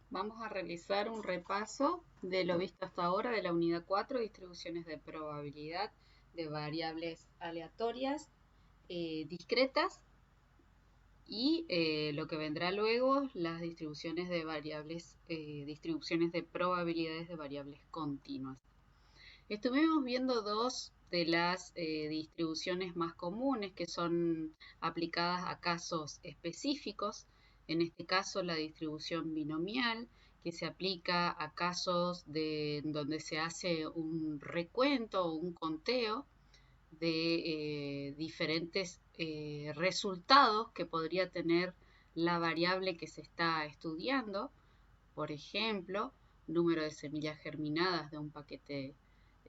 Vamos a realizar un repaso de lo visto hasta ahora de la unidad 4, distribuciones de probabilidad de variables aleatorias discretas y lo que vendrá luego, las distribuciones de variables, distribuciones de probabilidades de variables continuas. Estuvimos viendo dos de las distribuciones más comunes que son aplicadas a casos específicos. En este caso, la distribución binomial, que se aplica a casos donde se hace un recuento o un conteo de diferentes resultados que podría tener la variable que se está estudiando. Por ejemplo, número de semillas germinadas de un paquete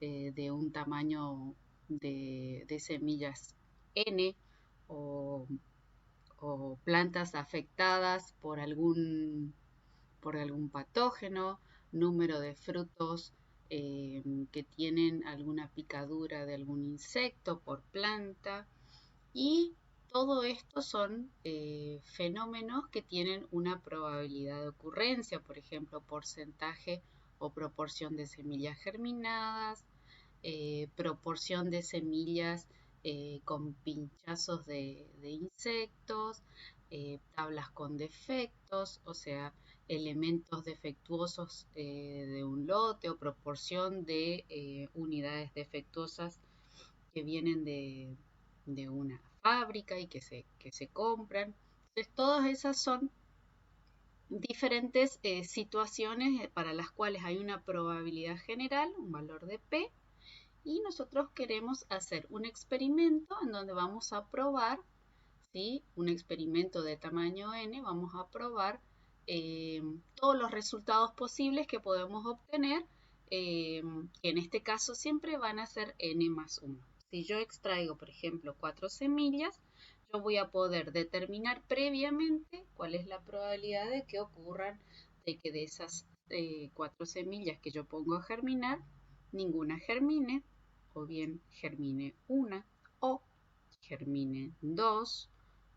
de un tamaño de semillas N o, o plantas afectadas por algún patógeno, número de frutos que tienen alguna picadura de algún insecto por planta y todo esto son fenómenos que tienen una probabilidad de ocurrencia, por ejemplo, porcentaje o proporción de semillas germinadas, proporción de semillas con pinchazos de insectos, tablas con defectos, o sea, elementos defectuosos de un lote o proporción de unidades defectuosas que vienen de una fábrica y que se compran. Entonces, todas esas son diferentes situaciones para las cuales hay una probabilidad general, un valor de P, y nosotros queremos hacer un experimento en donde vamos a probar, ¿sí? Un experimento de tamaño n, vamos a probar todos los resultados posibles que podemos obtener, que en este caso siempre van a ser n más 1. Si yo extraigo, por ejemplo, 4 semillas, yo voy a poder determinar previamente cuál es la probabilidad de que ocurran, de que de esas 4 semillas que yo pongo a germinar, ninguna germine, o bien germine una, o germine dos,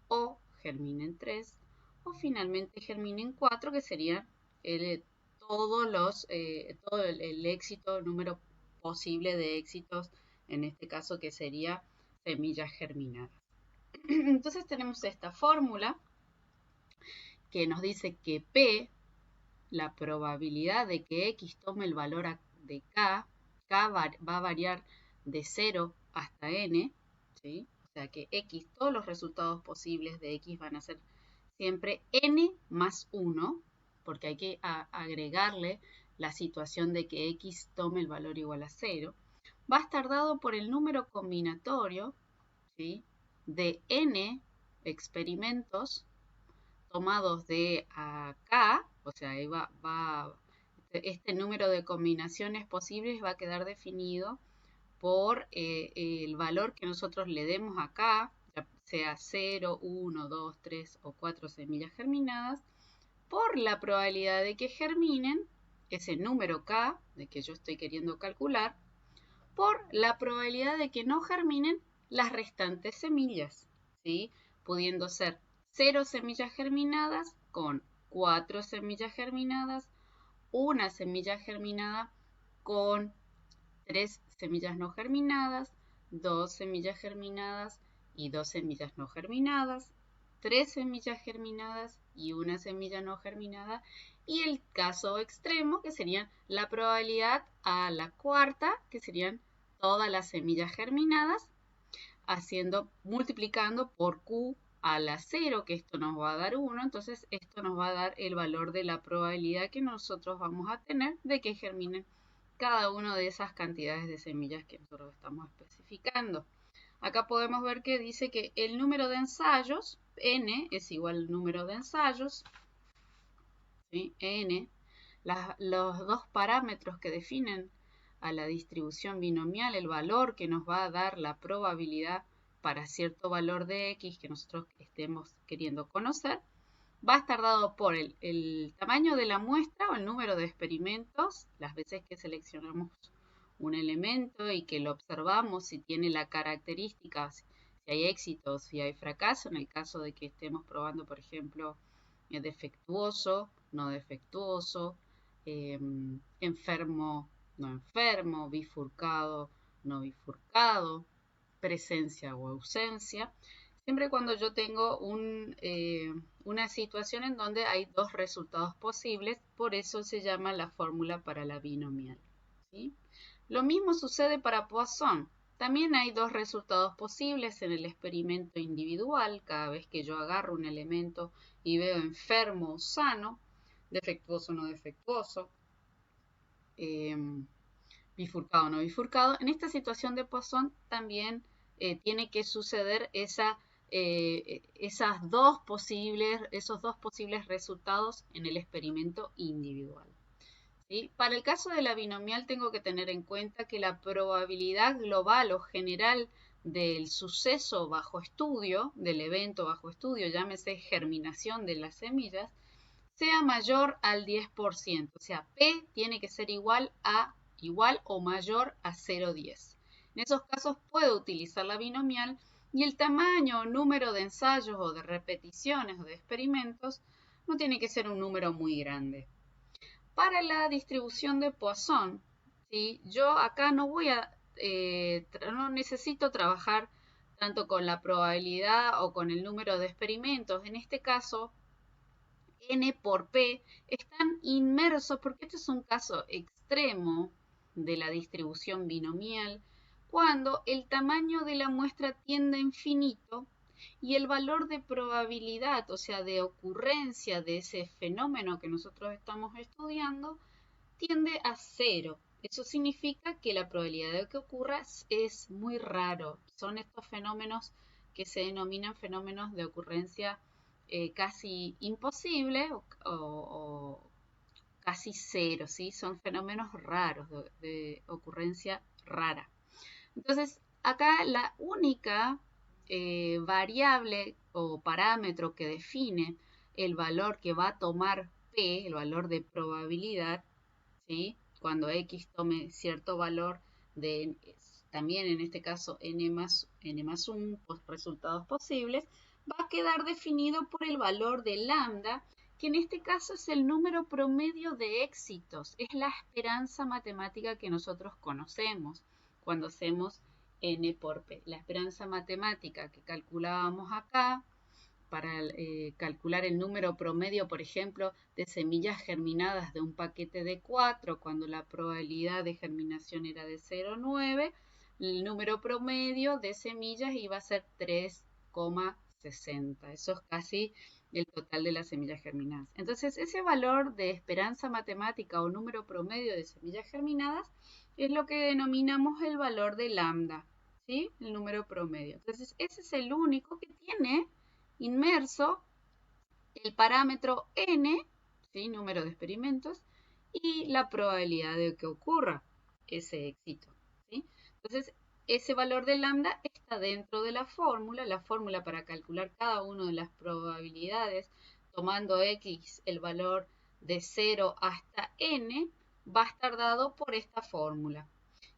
o germinen 3, o finalmente germinen 4, que sería el, todo el éxito, el número posible de éxitos, en este caso que sería semillas germinadas. Entonces tenemos esta fórmula que nos dice que P, la probabilidad de que X tome el valor de K va a variar de 0 hasta N, ¿sí? O sea que X, todos los resultados posibles de X van a ser siempre N más 1, porque hay que agregarle la situación de que X tome el valor igual a 0. Va a estar dado por el número combinatorio, ¿sí? De N experimentos tomados de acá, o sea, ahí este número de combinaciones posibles va a quedar definido por el valor que nosotros le demos acá, ya sea 0, 1, 2, 3 o 4 semillas germinadas, por la probabilidad de que germinen, ese número K, de que yo estoy queriendo calcular, por la probabilidad de que no germinen las restantes semillas, ¿sí? Pudiendo ser 0 semillas germinadas con 4 semillas germinadas, una semilla germinada con 3 semillas no germinadas, 2 semillas germinadas y 2 semillas no germinadas, 3 semillas germinadas y una semilla no germinada, y el caso extremo, que sería la probabilidad a la cuarta, que serían todas las semillas germinadas, multiplicando por Q a la 0, que esto nos va a dar 1, entonces esto nos va a dar el valor de la probabilidad que nosotros vamos a tener de que germinen cada una de esas cantidades de semillas que nosotros estamos especificando. Acá podemos ver que dice que el número de ensayos, n, es igual al número de ensayos, ¿sí? N, los dos parámetros que definen a la distribución binomial, el valor que nos va a dar la probabilidad para cierto valor de X que nosotros estemos queriendo conocer, va a estar dado por el tamaño de la muestra o el número de experimentos, las veces que seleccionamos un elemento y que lo observamos, si tiene la característica, si hay éxito, si hay fracaso, en el caso de que estemos probando, por ejemplo, defectuoso no defectuoso, enfermo, no enfermo, bifurcado, no bifurcado, presencia o ausencia, siempre cuando yo tengo una situación en donde hay dos resultados posibles, por eso se llama la fórmula para la binomial, ¿sí? Lo mismo sucede para Poisson. También hay dos resultados posibles en el experimento individual, cada vez que yo agarro un elemento y veo enfermo o sano, defectuoso o no defectuoso, bifurcado o no bifurcado. En esta situación de Poisson también tiene que suceder esos dos posibles resultados en el experimento individual. ¿Sí? Para el caso de la binomial tengo que tener en cuenta que la probabilidad global o general del suceso bajo estudio, del evento bajo estudio, llámese germinación de las semillas, sea mayor al 10%. O sea, P tiene que ser igual o mayor a 0,10. En esos casos puedo utilizar la binomial y el tamaño o número de ensayos o de repeticiones o de experimentos no tiene que ser un número muy grande. Para la distribución de Poisson, ¿sí? Yo acá no necesito trabajar tanto con la probabilidad o con el número de experimentos. En este caso, N por P están inmersos, porque este es un caso extremo de la distribución binomial, cuando el tamaño de la muestra tiende a infinito y el valor de probabilidad, o sea, de ocurrencia de ese fenómeno que nosotros estamos estudiando, tiende a 0. Eso significa que la probabilidad de que ocurra es muy raro. Son estos fenómenos que se denominan fenómenos de ocurrencia casi imposible o casi 0, ¿sí? Son fenómenos raros, de ocurrencia rara. Entonces, acá la única variable o parámetro que define el valor que va a tomar P, el valor de probabilidad, ¿sí? Cuando X tome cierto valor de, también en este caso n más 1 resultados posibles, va a quedar definido por el valor de lambda, que en este caso es el número promedio de éxitos, es la esperanza matemática que nosotros conocemos cuando hacemos n por p. La esperanza matemática que calculábamos acá para calcular el número promedio, por ejemplo, de semillas germinadas de un paquete de 4, cuando la probabilidad de germinación era de 0,9, el número promedio de semillas iba a ser 3,60. Eso es casi el total de las semillas germinadas. Entonces, ese valor de esperanza matemática o número promedio de semillas germinadas es lo que denominamos el valor de lambda, ¿sí? El número promedio. Entonces, ese es el único que tiene inmerso el parámetro n, ¿sí? Número de experimentos, y la probabilidad de que ocurra ese éxito, ¿sí? Entonces, ese valor de lambda está dentro de la fórmula para calcular cada una de las probabilidades, tomando x el valor de 0 hasta n, va a estar dado por esta fórmula,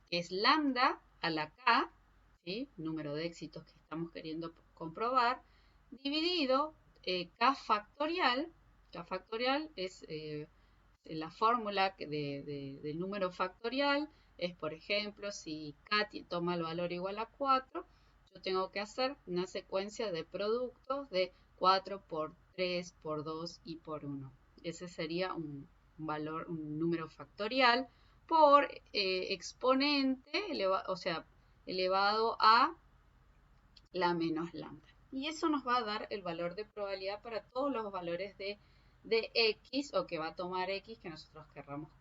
que es lambda a la k, ¿sí? Número de éxitos que estamos queriendo comprobar, dividido k factorial es la fórmula del número factorial, es por ejemplo, si k toma el valor igual a 4, yo tengo que hacer una secuencia de productos de 4 por 3, por 2 y por 1. Ese sería un número factorial por exponente, elevado a la menos lambda. Y eso nos va a dar el valor de probabilidad para todos los valores de x, o que va a tomar x que nosotros querramos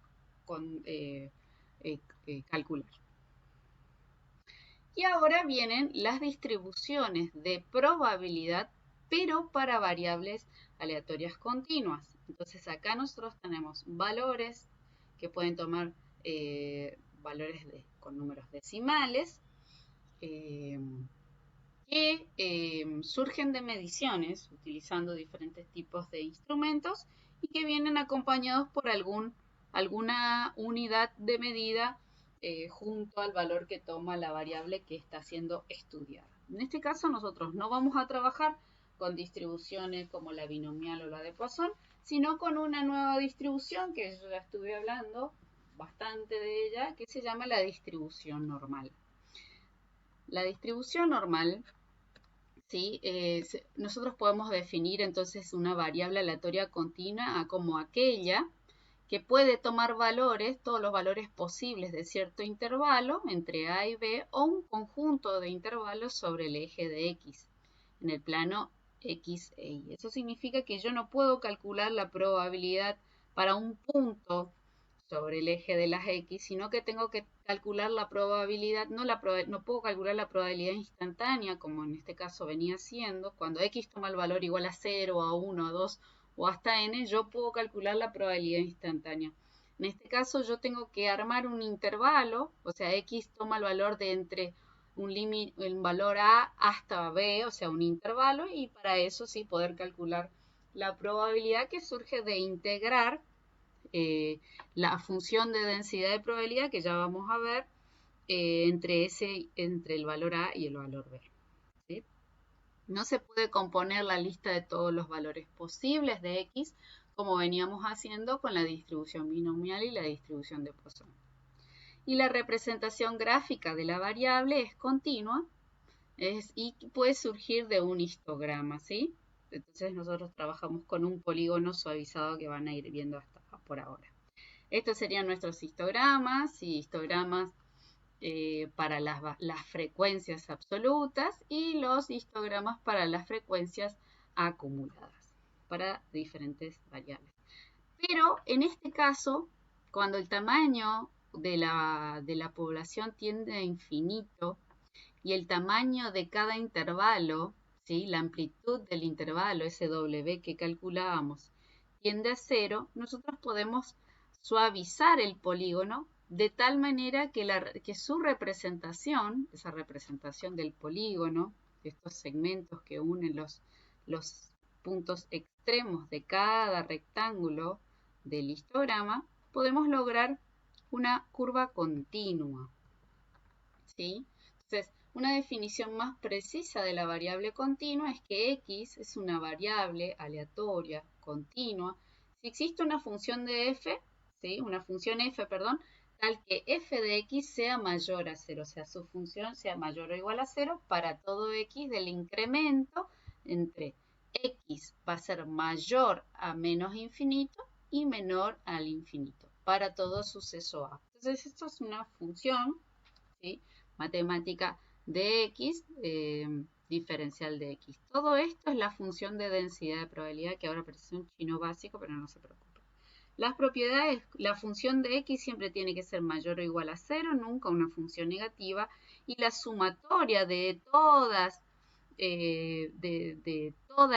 calcular. Y ahora vienen las distribuciones de probabilidad, pero para variables aleatorias continuas. Entonces acá nosotros tenemos valores que pueden tomar valores con números decimales, que surgen de mediciones utilizando diferentes tipos de instrumentos y que vienen acompañados por alguna unidad de medida junto al valor que toma la variable que está siendo estudiada. En este caso nosotros no vamos a trabajar con distribuciones como la binomial o la de Poisson, sino con una nueva distribución que yo ya estuve hablando bastante de ella, que se llama la distribución normal. La distribución normal, ¿sí? Nosotros podemos definir entonces una variable aleatoria continua como aquella que puede tomar valores, todos los valores posibles de cierto intervalo entre A y B o un conjunto de intervalos sobre el eje de X en el plano X e Y. Eso significa que yo no puedo calcular la probabilidad para un punto sobre el eje de las X, sino que tengo que calcular la probabilidad, no puedo calcular la probabilidad instantánea, como en este caso venía siendo, cuando X toma el valor igual a 0, a 1, a 2 o hasta N, yo puedo calcular la probabilidad instantánea. En este caso yo tengo que armar un intervalo, o sea, X toma el valor de entre un valor A hasta B, o sea, un intervalo, y para eso sí poder calcular la probabilidad que surge de integrar la función de densidad de probabilidad que ya vamos a ver entre el valor A y el valor B. ¿Sí? No se puede componer la lista de todos los valores posibles de X como veníamos haciendo con la distribución binomial y la distribución de Poisson. Y la representación gráfica de la variable es continua y puede surgir de un histograma, ¿sí? Entonces nosotros trabajamos con un polígono suavizado que van a ir viendo hasta por ahora. Estos serían nuestros histogramas y histogramas para las frecuencias absolutas y los histogramas para las frecuencias acumuladas para diferentes variables. Pero en este caso, cuando el tamaño de la población tiende a infinito y el tamaño de cada intervalo, ¿sí? La amplitud del intervalo, ese W que calculábamos, tiende a 0, nosotros podemos suavizar el polígono de tal manera que su representación, esa representación del polígono, estos segmentos que unen los puntos extremos de cada rectángulo del histograma, podemos lograr una curva continua. ¿Sí? Entonces, una definición más precisa de la variable continua es que X es una variable aleatoria continua si existe una función de f, ¿sí? Una función f, perdón, tal que f de x sea mayor a 0, o sea, su función sea mayor o igual a 0 para todo x del incremento entre x va a ser mayor a menos infinito y menor al infinito para todo suceso a. Entonces, esto es una función, ¿sí? Matemática de x, diferencial de x. Todo esto es la función de densidad de probabilidad, que ahora parece un chino básico, pero no se preocupe. Las propiedades, la función de x siempre tiene que ser mayor o igual a 0, nunca una función negativa, y la sumatoria de todas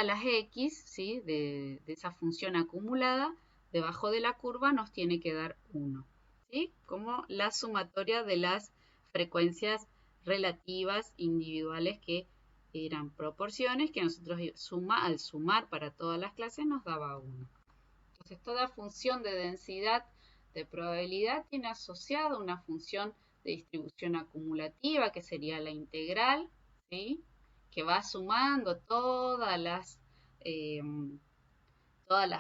las x, ¿sí? de esa función acumulada, debajo de la curva nos tiene que dar 1, ¿sí? Como la sumatoria de las frecuencias relativas individuales que eran proporciones que nosotros al sumar para todas las clases nos daba 1. Entonces toda función de densidad de probabilidad tiene asociada una función de distribución acumulativa que sería la integral, ¿sí? Que va sumando todas las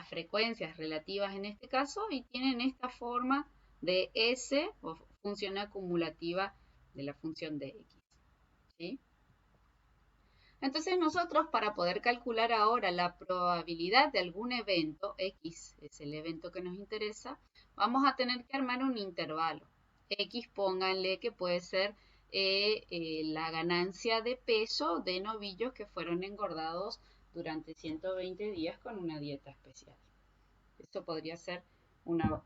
frecuencias relativas en este caso y tienen esta forma de S o función acumulativa de la función de X. ¿Sí? Entonces nosotros para poder calcular ahora la probabilidad de algún evento, X es el evento que nos interesa, vamos a tener que armar un intervalo. X pónganle que puede ser la ganancia de peso de novillos que fueron engordados durante 120 días con una dieta especial. Eso podría ser una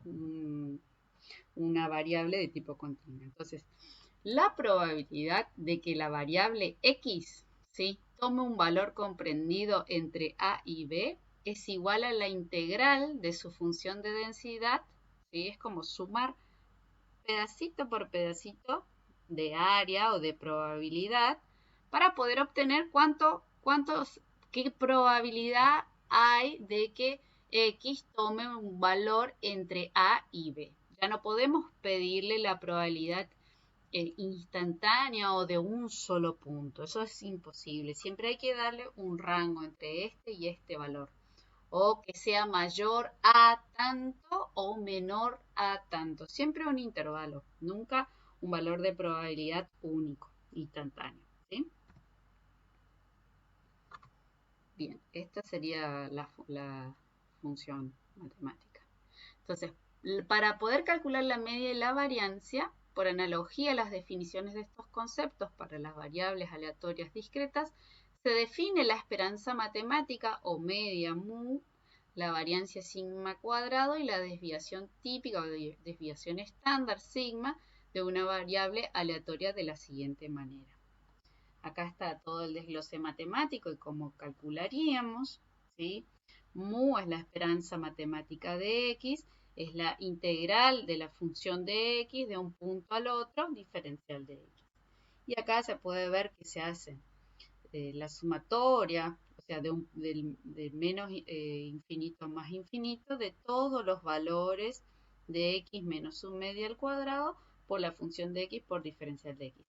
variable de tipo continuo. Entonces, la probabilidad de que la variable X, ¿sí? tome un valor comprendido entre A y B es igual a la integral de su función de densidad, ¿sí? Es como sumar pedacito por pedacito de área o de probabilidad para poder obtener qué probabilidad hay de que X tome un valor entre A y B. Ya no podemos pedirle la probabilidad instantánea o de un solo punto. Eso es imposible. Siempre hay que darle un rango entre este y este valor. o que sea mayor a tanto o menor a tanto. Siempre un intervalo, nunca un valor de probabilidad único, instantáneo. ¿Sí? Bien, esta sería la función matemática. Entonces, para poder calcular la media y la variancia, por analogía a las definiciones de estos conceptos para las variables aleatorias discretas, se define la esperanza matemática o media mu, la variancia sigma cuadrado y la desviación típica o desviación estándar sigma de una variable aleatoria de la siguiente manera. Acá está todo el desglose matemático y cómo calcularíamos, ¿sí? Mu es la esperanza matemática de x, es la integral de la función de x de un punto al otro, diferencial de x. Y acá se puede ver que se hace la sumatoria, o sea, de menos infinito a más infinito, de todos los valores de x menos su media al cuadrado por la función de x por diferencial de x.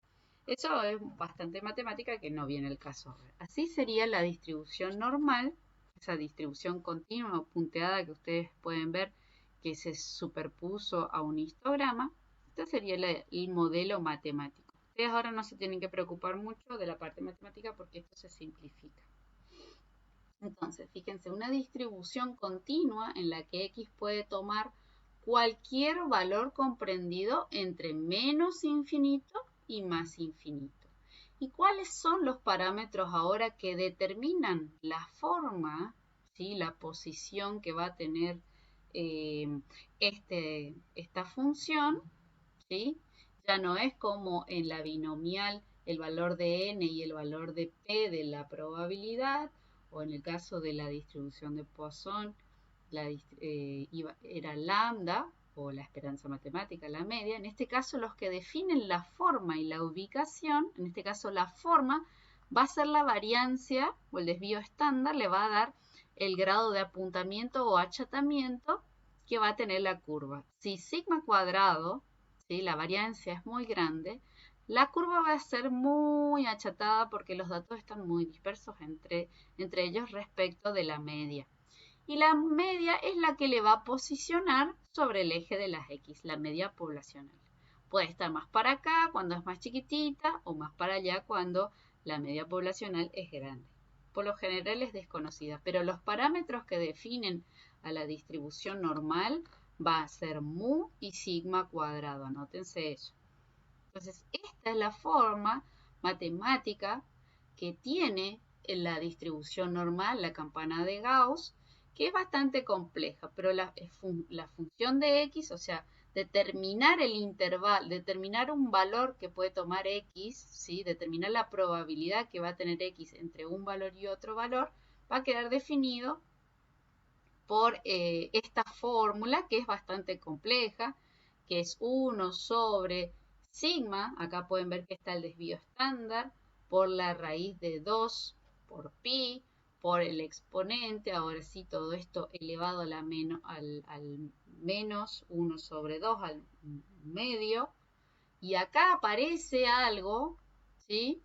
Eso es bastante matemática que no viene el caso. Así sería la distribución normal, esa distribución continua o punteada que ustedes pueden ver que se superpuso a un histograma. Este sería el modelo matemático. Ustedes ahora no se tienen que preocupar mucho de la parte matemática porque esto se simplifica. Entonces, fíjense, una distribución continua en la que x puede tomar cualquier valor comprendido entre menos infinito y más infinito. ¿Y cuáles son los parámetros ahora que determinan la forma, ¿sí? La posición que va a tener esta función? ¿Sí? Ya no es como en la binomial el valor de n y el valor de p de la probabilidad, o en el caso de la distribución de Poisson, era lambda, o la esperanza matemática, la media. En este caso, los que definen la forma y la ubicación, en este caso la forma, va a ser la variancia o el desvío estándar, le va a dar el grado de apuntamiento o achatamiento que va a tener la curva. Si sigma cuadrado, ¿sí? La variancia es muy grande, la curva va a ser muy achatada porque los datos están muy dispersos entre ellos respecto de la media. Y la media es la que le va a posicionar sobre el eje de las X, la media poblacional. Puede estar más para acá cuando es más chiquitita o más para allá cuando la media poblacional es grande. Por lo general es desconocida, pero los parámetros que definen a la distribución normal va a ser mu y sigma cuadrado. Anótense eso. Entonces, esta es la forma matemática que tiene en la distribución normal, la campana de Gauss, que es bastante compleja, pero la función de x, o sea, determinar el intervalo, determinar un valor que puede tomar x, ¿sí? Determinar la probabilidad que va a tener x entre un valor y otro valor, va a quedar definido por esta fórmula que es bastante compleja, que es 1 sobre sigma, acá pueden ver que está el desvío estándar, por la raíz de 2 por pi, por el exponente, ahora sí todo esto elevado a al menos 1 sobre 2 al medio, y acá aparece algo, ¿sí?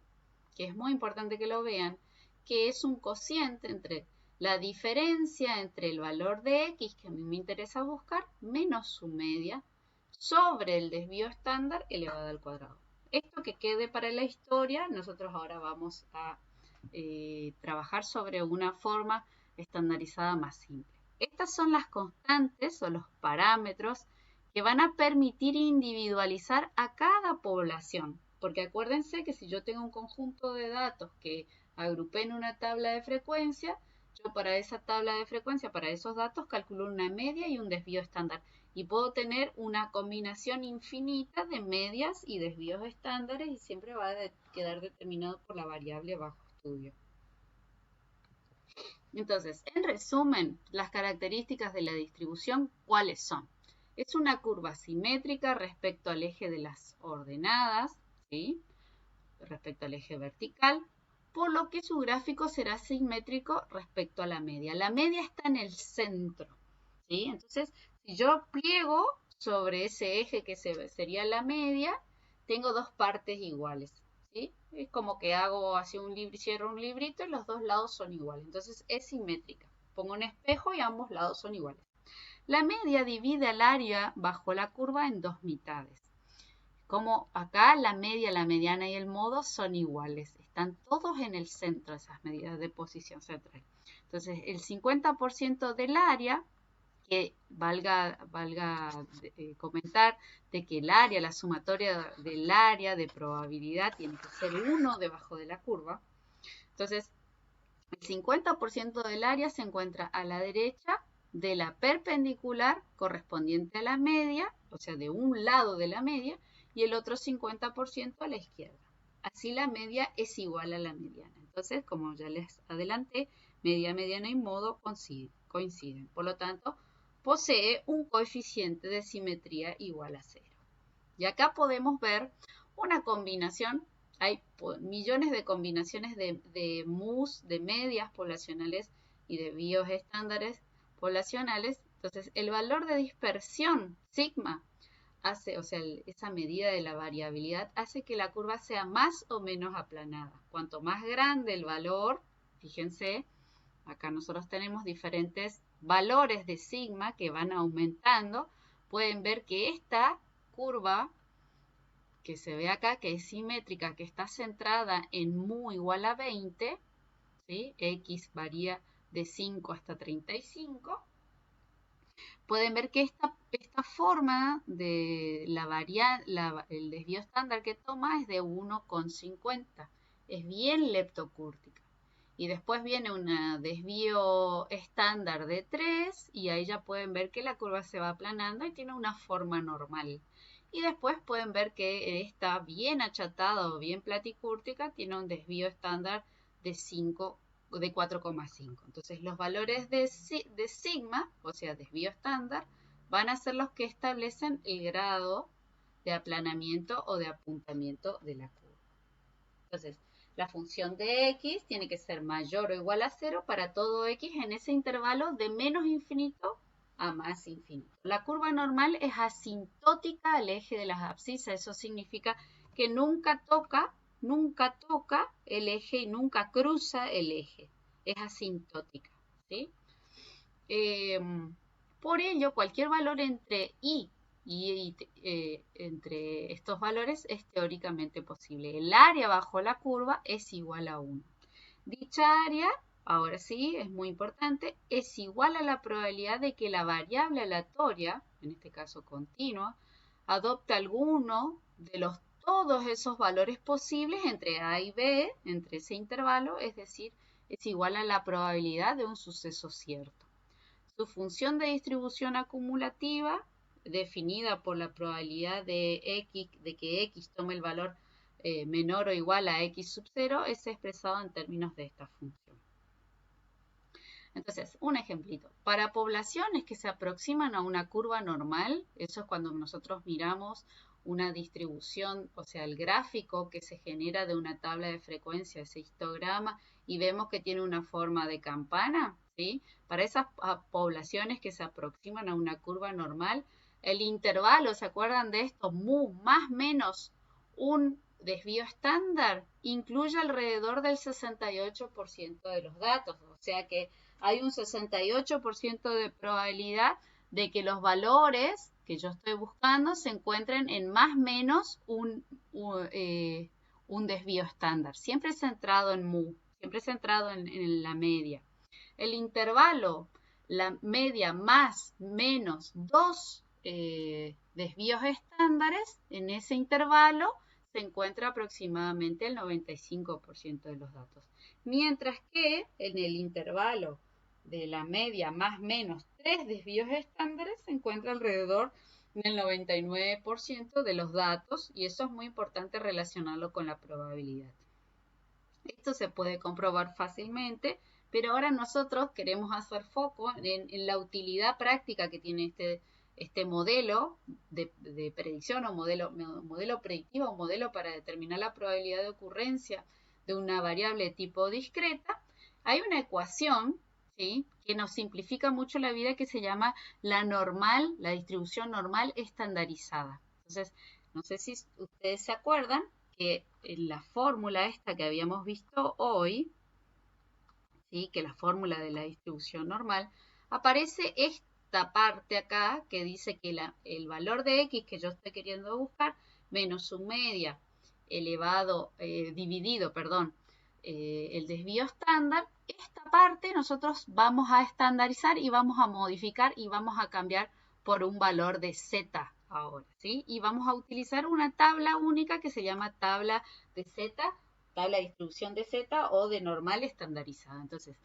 Que es muy importante que lo vean, que es un cociente entre la diferencia entre el valor de x, que a mí me interesa buscar, menos su media, sobre el desvío estándar elevado al cuadrado. Esto que quede para la historia, nosotros ahora vamos a trabajar sobre una forma estandarizada más simple. Estas son las constantes o los parámetros que van a permitir individualizar a cada población. Porque acuérdense que si yo tengo un conjunto de datos que agrupé en una tabla de frecuencia, yo para esa tabla de frecuencia, para esos datos, calculo una media y un desvío estándar. Y puedo tener una combinación infinita de medias y desvíos estándares y siempre va a quedar determinado por la variable bajo estudio. Entonces, en resumen, las características de la distribución, ¿cuáles son? Es una curva simétrica respecto al eje de las ordenadas, ¿sí? Respecto al eje vertical, por lo que su gráfico será simétrico respecto a la media. La media está en el centro, ¿sí? Entonces, si yo pliego sobre ese eje que sería la media, tengo dos partes iguales, ¿sí? Es como que hago así cierro un librito y los dos lados son iguales. Entonces, es simétrica. pongo un espejo y ambos lados son iguales. La media divide al área bajo la curva en dos mitades. Como acá la media, la mediana y el modo son iguales. Están todos en el centro, esas medidas de posición central. Entonces, el 50% del área, que valga comentar de que el área, la sumatoria del área de probabilidad tiene que ser 1 debajo de la curva. Entonces, el 50% del área se encuentra a la derecha de la perpendicular correspondiente a la media, o sea, de un lado de la media, y el otro 50% a la izquierda. Así la media es igual a la mediana. Entonces, como ya les adelanté, media, mediana y modo coinciden. Por lo tanto, posee un coeficiente de simetría igual a 0. Y acá podemos ver una combinación. Hay millones de combinaciones de MUS, de medias poblacionales y de BIOS estándares poblacionales. Entonces, el valor de dispersión, sigma, hace, o sea, esa medida de la variabilidad hace que la curva sea más o menos aplanada. Cuanto más grande el valor, fíjense, acá nosotros tenemos diferentes valores de sigma que van aumentando. Pueden ver que esta curva que se ve acá, que es simétrica, que está centrada en mu igual a 20, ¿sí? X varía de 5 hasta 35. Pueden ver que esta forma de el desvío estándar que toma es de 1,50. Es bien leptocúrtica. Y después viene un desvío estándar de 3 y ahí ya pueden ver que la curva se va aplanando y tiene una forma normal. Y después pueden ver que está bien achatada o bien platicúrtica, tiene un desvío estándar de 4,5. Entonces los valores de sigma, o sea, desvío estándar, van a ser los que establecen el grado de aplanamiento o de apuntamiento de la curva. Entonces, la función de x tiene que ser mayor o igual a 0 para todo x en ese intervalo de menos infinito a más infinito. La curva normal es asintótica al eje de las abscisas. Eso significa que nunca toca el eje y nunca cruza el eje. Es asintótica, ¿sí? Por ello, cualquier valor entre i y entre estos valores es teóricamente posible. El área bajo la curva es igual a 1. Dicha área, ahora sí, es muy importante, es igual a la probabilidad de que la variable aleatoria, en este caso continua, adopte alguno de todos esos valores posibles entre A y B, entre ese intervalo, es decir, es igual a la probabilidad de un suceso cierto. Su función de distribución acumulativa, definida por la probabilidad de que x tome el valor menor o igual a x sub 0, es expresado en términos de esta función. Entonces, un ejemplito. Para poblaciones que se aproximan a una curva normal, eso es cuando nosotros miramos una distribución, o sea, el gráfico que se genera de una tabla de frecuencia, ese histograma, y vemos que tiene una forma de campana, ¿sí? Para esas poblaciones que se aproximan a una curva normal, el intervalo, ¿se acuerdan de esto? Mu más menos un desvío estándar, incluye alrededor del 68% de los datos, o sea que hay un 68% de probabilidad de que los valores que yo estoy buscando se encuentren en más o menos un desvío estándar, siempre centrado en mu, siempre centrado en la media. El intervalo, la media más menos dos desvíos estándares, en ese intervalo se encuentra aproximadamente el 95% de los datos. Mientras que en el intervalo de la media más menos 3 desvíos estándares se encuentra alrededor del 99% de los datos y eso es muy importante relacionarlo con la probabilidad. Esto se puede comprobar fácilmente, pero ahora nosotros queremos hacer foco en la utilidad práctica que tiene este modelo de predicción o modelo predictivo, o modelo para determinar la probabilidad de ocurrencia de una variable tipo discreta. Hay una ecuación, ¿sí?, que nos simplifica mucho la vida, que se llama la distribución normal estandarizada. Entonces, no sé si ustedes se acuerdan que en la fórmula esta que habíamos visto hoy, ¿sí? Que la fórmula de la distribución normal, aparece esta parte acá que dice que el valor de x que yo estoy queriendo buscar menos su media elevado, dividido, perdón, el desvío estándar, esta parte nosotros vamos a estandarizar y vamos a modificar y vamos a cambiar por un valor de z ahora, ¿sí? Y vamos a utilizar una tabla única que se llama tabla de z, tabla de distribución de z o de normal estandarizada. Entonces,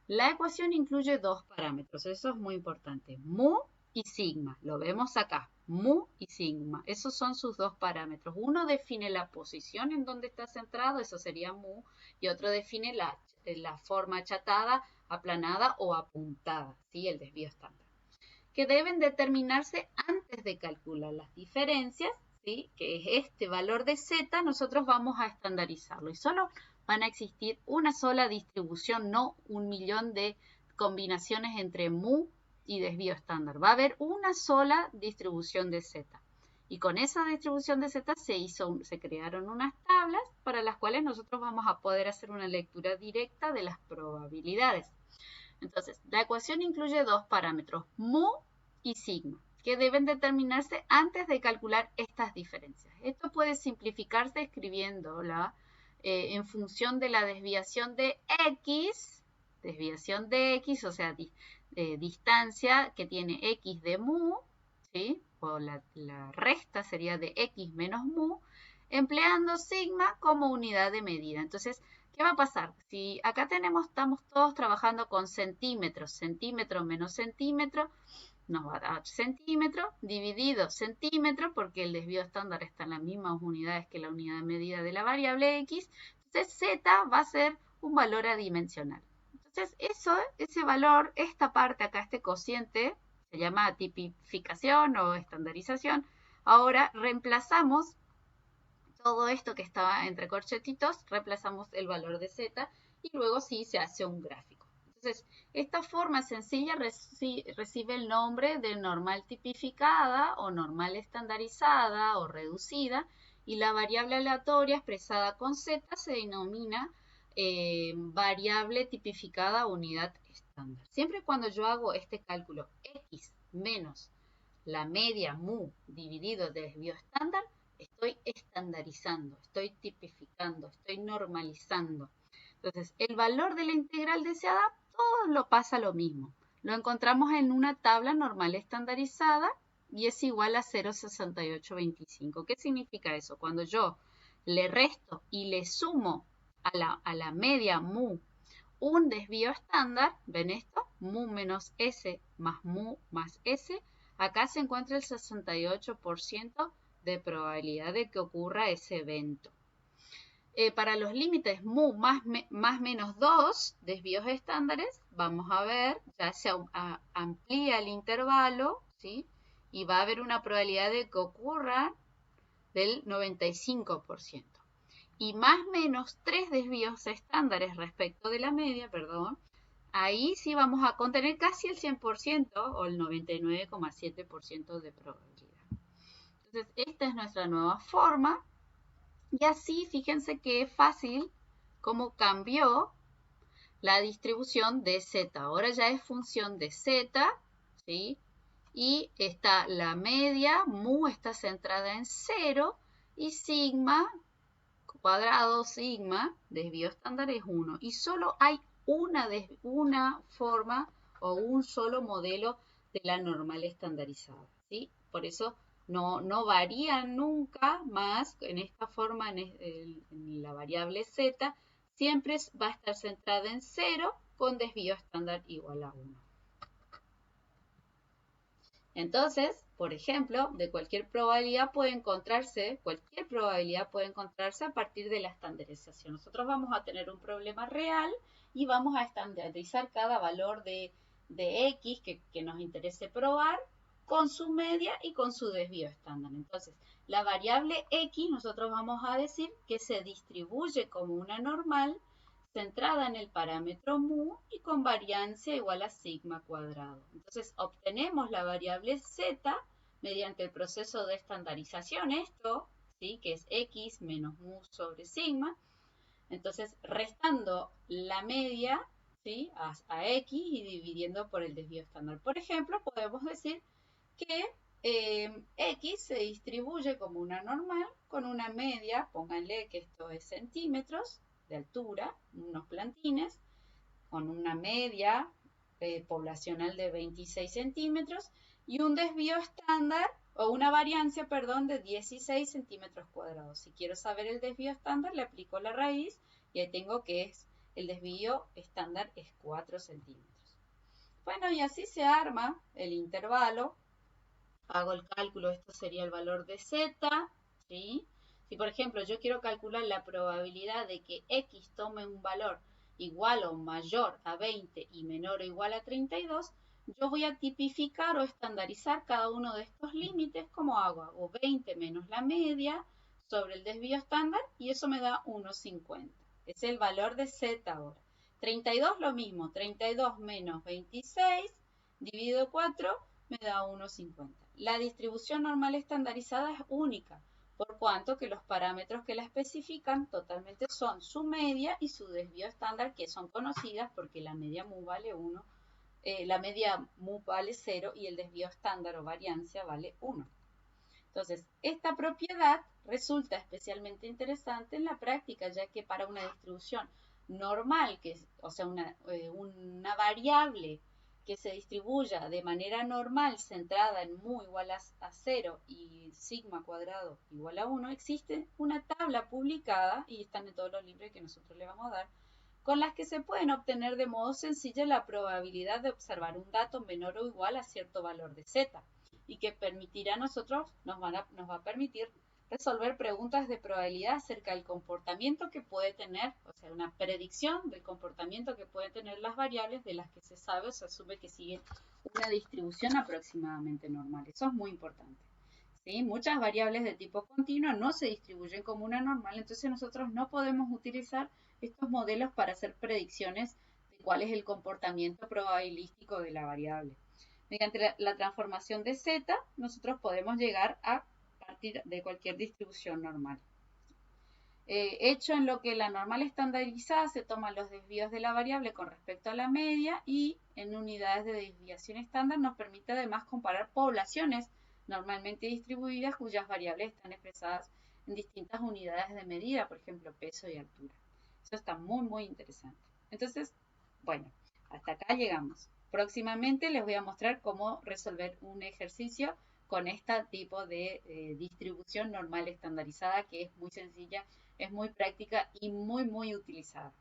la ecuación incluye dos parámetros, eso es muy importante, mu y sigma, lo vemos acá, mu y sigma, esos son sus dos parámetros. Uno define la posición en donde está centrado, eso sería mu, y otro define la forma achatada, aplanada o apuntada, ¿sí? El desvío estándar, que deben determinarse antes de calcular las diferencias, ¿sí? Que es este valor de z, nosotros vamos a estandarizarlo y solo van a existir una sola distribución, no un millón de combinaciones entre mu y desvío estándar. Va a haber una sola distribución de z. Y con esa distribución de z se crearon unas tablas para las cuales nosotros vamos a poder hacer una lectura directa de las probabilidades. Entonces, la ecuación incluye dos parámetros, mu y sigma, que deben determinarse antes de calcular estas diferencias. Esto puede simplificarse escribiéndola en función de la desviación de x, o sea, distancia que tiene x de mu, ¿sí? O la resta sería de x menos mu, empleando sigma como unidad de medida. Entonces, ¿qué va a pasar? Si acá estamos todos trabajando con centímetros, centímetro menos centímetro, nos va a dar centímetro, dividido centímetro, porque el desvío estándar está en las mismas unidades que la unidad de medida de la variable x, entonces z va a ser un valor adimensional. Entonces ese valor, esta parte acá, este cociente, se llama tipificación o estandarización. Ahora reemplazamos todo esto que estaba entre corchetitos, reemplazamos el valor de z y luego sí se hace un gráfico. Entonces, esta forma sencilla recibe el nombre de normal tipificada o normal estandarizada o reducida, y la variable aleatoria expresada con z se denomina variable tipificada o unidad estándar. Siempre cuando yo hago este cálculo x menos la media mu dividido desvío estándar, estoy estandarizando, estoy tipificando, estoy normalizando. Entonces, el valor de la integral deseada, todo lo pasa lo mismo. Lo encontramos en una tabla normal estandarizada y es igual a 0,6825. ¿Qué significa eso? Cuando yo le resto y le sumo a la media mu un desvío estándar, ¿ven esto? Mu menos s más mu más s, acá se encuentra el 68% de probabilidad de que ocurra ese evento. Para los límites mu más menos 2 desvíos estándares, vamos a ver, ya se amplía el intervalo, ¿sí? Y va a haber una probabilidad de que ocurra del 95%. Y más menos 3 desvíos estándares respecto de la media, perdón, ahí sí vamos a contener casi el 100% o el 99,7% de probabilidad. Entonces, esta es nuestra nueva forma. Y así, fíjense que es fácil cómo cambió la distribución de z. Ahora ya es función de z, ¿sí? Y está la media, mu está centrada en 0 y sigma cuadrado, sigma, desvío estándar es 1. Y solo hay una forma o un solo modelo de la normal estandarizada, ¿sí? Por eso no varía nunca más en esta forma, en la variable z, siempre va a estar centrada en 0 con desvío estándar igual a 1. Entonces, por ejemplo, de cualquier probabilidad puede encontrarse a partir de la estandarización. Nosotros vamos a tener un problema real y vamos a estandarizar cada valor de x que nos interese probar con su media y con su desvío estándar. Entonces, la variable x nosotros vamos a decir que se distribuye como una normal centrada en el parámetro mu y con variancia igual a sigma cuadrado. Entonces obtenemos la variable z mediante el proceso de estandarización, esto, ¿sí? Que es x menos mu sobre sigma. Entonces, restando la media, ¿sí? A X y dividiendo por el desvío estándar. Por ejemplo, podemos decir que X se distribuye como una normal con una media, pónganle que esto es centímetros de altura, unos plantines, con una media poblacional de 26 centímetros y un desvío estándar o una variancia, perdón, de 16 centímetros cuadrados. Si quiero saber el desvío estándar, le aplico la raíz y ahí tengo que el desvío estándar es 4 centímetros. Bueno, y así se arma el intervalo. Hago el cálculo, esto sería el valor de z, ¿sí? Si por ejemplo yo quiero calcular la probabilidad de que x tome un valor igual o mayor a 20 y menor o igual a 32, yo voy a tipificar o estandarizar cada uno de estos límites. ¿Cómo hago? Hago 20 menos la media sobre el desvío estándar y eso me da 1,50. Es el valor de z ahora. 32 lo mismo, 32 menos 26 dividido 4 me da 1,50. La distribución normal estandarizada es única, por cuanto que los parámetros que la especifican totalmente son su media y su desvío estándar, que son conocidas porque la media mu vale 1, la media mu vale 0 y el desvío estándar o variancia vale 1. Entonces, esta propiedad resulta especialmente interesante en la práctica, ya que para una distribución normal, o sea, una variable que se distribuya de manera normal centrada en mu igual a 0 y sigma cuadrado igual a 1, existe una tabla publicada, y están en todos los libros que nosotros le vamos a dar, con las que se pueden obtener de modo sencillo la probabilidad de observar un dato menor o igual a cierto valor de z, y que permitirá a nosotros, nos va a permitir resolver preguntas de probabilidad acerca del comportamiento que puede tener, o sea, una predicción del comportamiento que pueden tener las variables de las que se sabe o se asume que siguen una distribución aproximadamente normal. Eso es muy importante. ¿Sí? Muchas variables de tipo continuo no se distribuyen como una normal, entonces nosotros no podemos utilizar estos modelos para hacer predicciones de cuál es el comportamiento probabilístico de la variable. Mediante la transformación de z, nosotros podemos llegar a partir de cualquier distribución normal. Hecho en lo que la normal estandarizada se toman los desvíos de la variable con respecto a la media y en unidades de desviación estándar nos permite además comparar poblaciones normalmente distribuidas cuyas variables están expresadas en distintas unidades de medida, por ejemplo, peso y altura. Eso está muy, muy interesante. Entonces, bueno, hasta acá llegamos. Próximamente les voy a mostrar cómo resolver un ejercicio con este tipo de distribución normal estandarizada que es muy sencilla, es muy práctica y muy, muy utilizada.